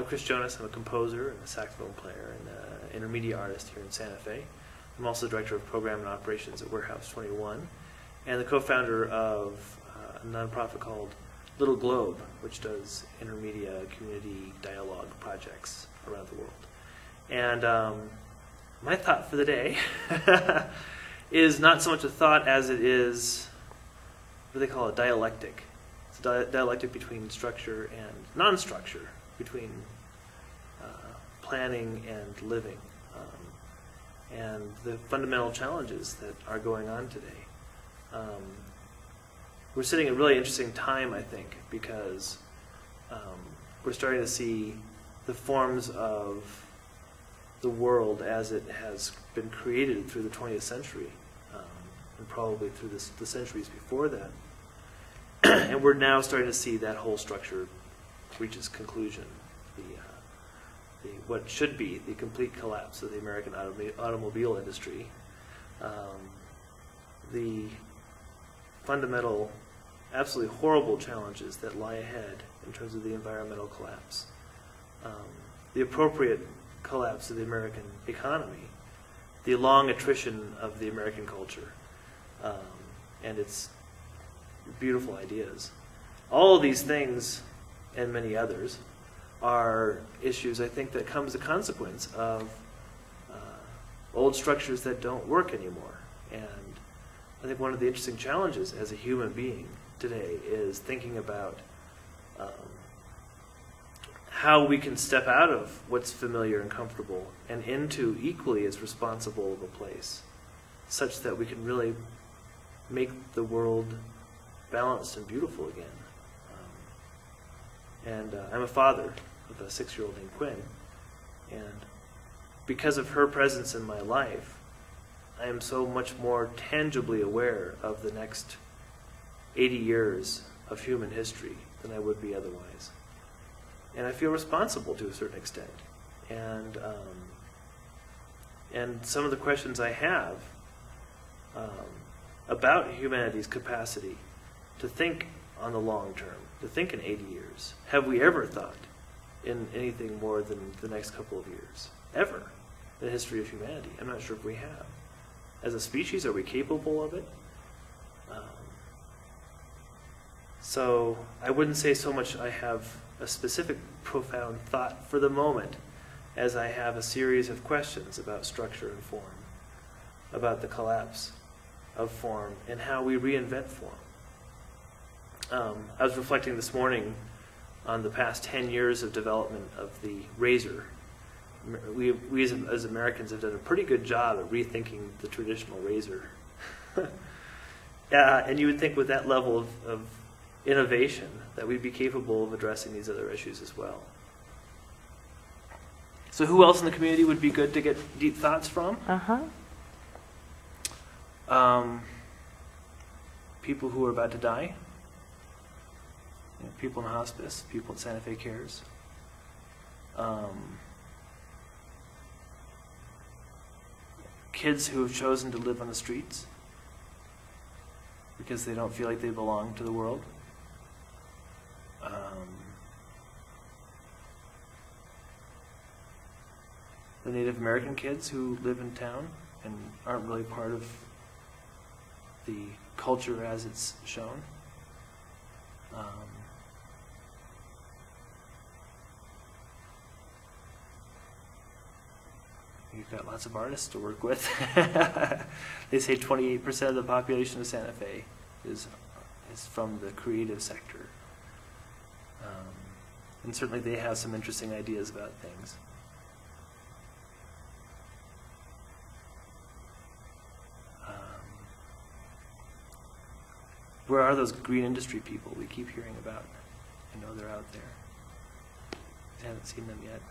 Chris Jonas. I'm a composer and a saxophone player and an intermediate artist here in Santa Fe. I'm also the director of program and operations at Warehouse 21 and the co-founder of a nonprofit called Little Globe, which does intermedia community dialogue projects around the world. And my thought for the day is not so much a thought as it is what they call a dialectic. It's a dialectic between structure and non-structure, between planning and living, and the fundamental challenges that are going on today. We're sitting at a really interesting time, I think, because we're starting to see the forms of the world as it has been created through the 20th century, and probably through the centuries before that. And we're now starting to see that whole structure reach its conclusion. What should be the complete collapse of the American automobile industry, the fundamental, absolutely horrible challenges that lie ahead in terms of the environmental collapse, the appropriate collapse of the American economy, the long attrition of the American culture, and its beautiful ideas. All of these things, and many others, are issues, I think, that come as a consequence of old structures that don't work anymore. And I think one of the interesting challenges as a human being today is thinking about how we can step out of what's familiar and comfortable and into equally as responsible of a place, such that we can really make the world balanced and beautiful again. I'm a father of a 6-year-old named Quinn, and because of her presence in my life, I am so much more tangibly aware of the next 80 years of human history than I would be otherwise. And I feel responsible to a certain extent. And some of the questions I have about humanity's capacity to think on the long term, to think in 80 years. Have we ever thought in anything more than the next couple of years? Ever in the history of humanity? I'm not sure if we have. As a species, are we capable of it? So I wouldn't say so much I have a specific profound thought for the moment as I have a series of questions about structure and form, about the collapse of form and how we reinvent form. I was reflecting this morning on the past 10 years of development of the razor. We as Americans have done a pretty good job at rethinking the traditional razor. And you would think with that level of innovation that we'd be capable of addressing these other issues as well. So who else in the community would be good to get deep thoughts from? People who are about to die. People in hospice, people at Santa Fe Cares. Kids who have chosen to live on the streets because they don't feel like they belong to the world. The Native American kids who live in town and aren't really part of the culture as it's shown. You've got lots of artists to work with. They say 28% of the population of Santa Fe is from the creative sector. And certainly they have some interesting ideas about things. Where are those green industry people we keep hearing about? I know they're out there. I haven't seen them yet.